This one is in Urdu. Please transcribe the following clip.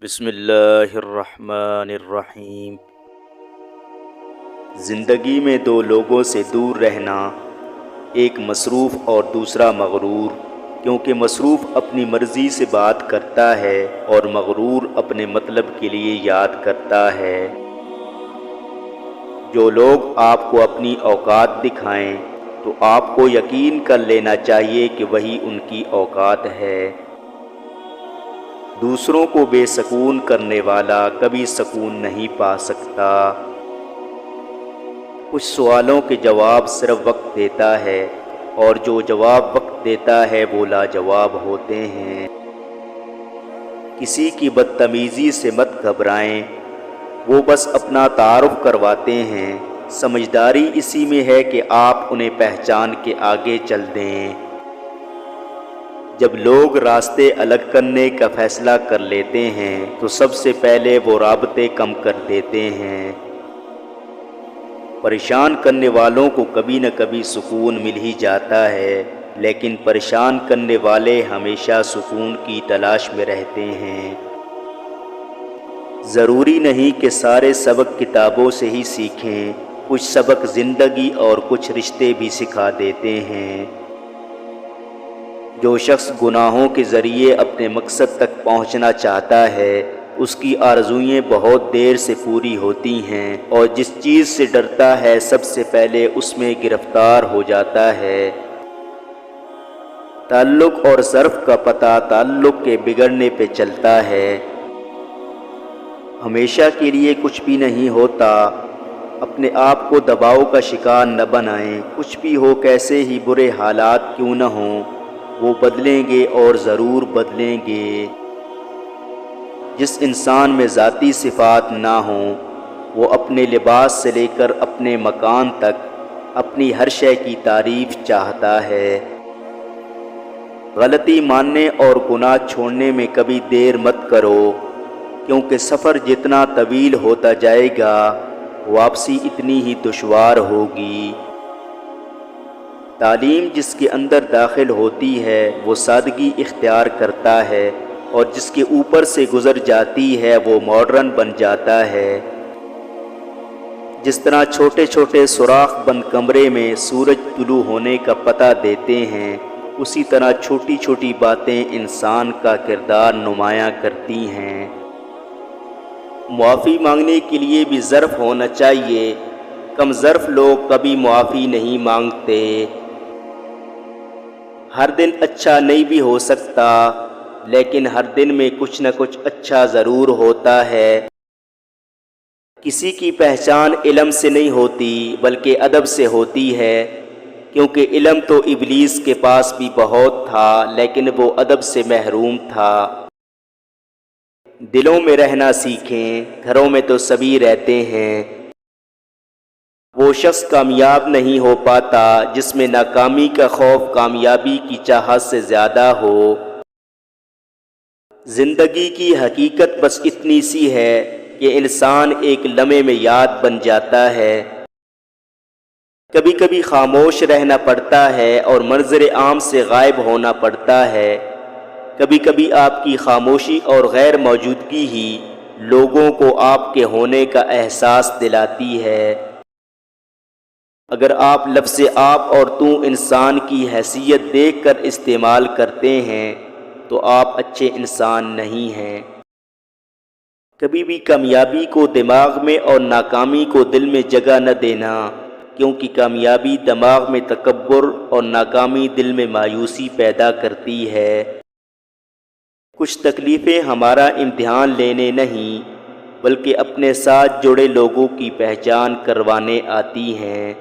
بسم اللہ الرحمن الرحیم۔ زندگی میں دو لوگوں سے دور رہنا، ایک مصروف اور دوسرا مغرور، کیونکہ مصروف اپنی مرضی سے بات کرتا ہے اور مغرور اپنے مطلب کے لیے یاد کرتا ہے۔ جو لوگ آپ کو اپنی اوقات دکھائیں تو آپ کو یقین کر لینا چاہیے کہ وہی ان کی اوقات ہے۔ دوسروں کو بے سکون کرنے والا کبھی سکون نہیں پا سکتا۔ کچھ سوالوں کے جواب صرف وقت دیتا ہے، اور جو جواب وقت دیتا ہے وہ لاجواب ہوتے ہیں۔ کسی کی بدتمیزی سے مت گھبرائیں، وہ بس اپنا تعارف کرواتے ہیں۔ سمجھداری اسی میں ہے کہ آپ انہیں پہچان کے آگے چل دیں۔ جب لوگ راستے الگ کرنے کا فیصلہ کر لیتے ہیں تو سب سے پہلے وہ رابطے کم کر دیتے ہیں۔ پریشان کرنے والوں کو کبھی نہ کبھی سکون مل ہی جاتا ہے، لیکن پریشان کرنے والے ہمیشہ سکون کی تلاش میں رہتے ہیں۔ ضروری نہیں کہ سارے سبق کتابوں سے ہی سیکھیں، کچھ سبق زندگی اور کچھ رشتے بھی سکھا دیتے ہیں۔ جو شخص گناہوں کے ذریعے اپنے مقصد تک پہنچنا چاہتا ہے، اس کی آرزوئیں بہت دیر سے پوری ہوتی ہیں، اور جس چیز سے ڈرتا ہے سب سے پہلے اس میں گرفتار ہو جاتا ہے۔ تعلق اور ظرف کا پتہ تعلق کے بگڑنے پہ چلتا ہے۔ ہمیشہ کے لیے کچھ بھی نہیں ہوتا۔ اپنے آپ کو دباؤ کا شکار نہ بنائیں۔ کچھ بھی ہو، کیسے ہی برے حالات کیوں نہ ہوں، وہ بدلیں گے اور ضرور بدلیں گے۔ جس انسان میں ذاتی صفات نہ ہوں، وہ اپنے لباس سے لے کر اپنے مکان تک اپنی ہر شے کی تعریف چاہتا ہے۔ غلطی ماننے اور گناہ چھوڑنے میں کبھی دیر مت کرو، کیونکہ سفر جتنا طویل ہوتا جائے گا، واپسی اتنی ہی دشوار ہوگی۔ تعلیم جس کے اندر داخل ہوتی ہے وہ سادگی اختیار کرتا ہے، اور جس کے اوپر سے گزر جاتی ہے وہ ماڈرن بن جاتا ہے۔ جس طرح چھوٹے چھوٹے سوراخ بند کمرے میں سورج طلوع ہونے کا پتہ دیتے ہیں، اسی طرح چھوٹی چھوٹی باتیں انسان کا کردار نمایاں کرتی ہیں۔ معافی مانگنے کے لیے بھی ظرف ہونا چاہیے۔ کم ظرف لوگ کبھی معافی نہیں مانگتے۔ ہر دن اچھا نہیں بھی ہو سکتا، لیکن ہر دن میں کچھ نہ کچھ اچھا ضرور ہوتا ہے۔ کسی کی پہچان علم سے نہیں ہوتی بلکہ ادب سے ہوتی ہے، کیونکہ علم تو ابلیس کے پاس بھی بہت تھا، لیکن وہ ادب سے محروم تھا۔ دلوں میں رہنا سیکھیں، گھروں میں تو سبھی رہتے ہیں۔ وہ شخص کامیاب نہیں ہو پاتا جس میں ناکامی کا خوف کامیابی کی چاہت سے زیادہ ہو۔ زندگی کی حقیقت بس اتنی سی ہے کہ انسان ایک لمحے میں یاد بن جاتا ہے۔ کبھی کبھی خاموش رہنا پڑتا ہے اور منظر عام سے غائب ہونا پڑتا ہے۔ کبھی کبھی آپ کی خاموشی اور غیر موجودگی ہی لوگوں کو آپ کے ہونے کا احساس دلاتی ہے۔ اگر آپ لفظ آپ اور تو انسان کی حیثیت دیکھ کر استعمال کرتے ہیں تو آپ اچھے انسان نہیں ہیں۔ کبھی بھی کامیابی کو دماغ میں اور ناکامی کو دل میں جگہ نہ دینا، کیونکہ کامیابی دماغ میں تکبر اور ناکامی دل میں مایوسی پیدا کرتی ہے۔ کچھ تکلیفیں ہمارا امتحان لینے نہیں بلکہ اپنے ساتھ جڑے لوگوں کی پہچان کروانے آتی ہیں۔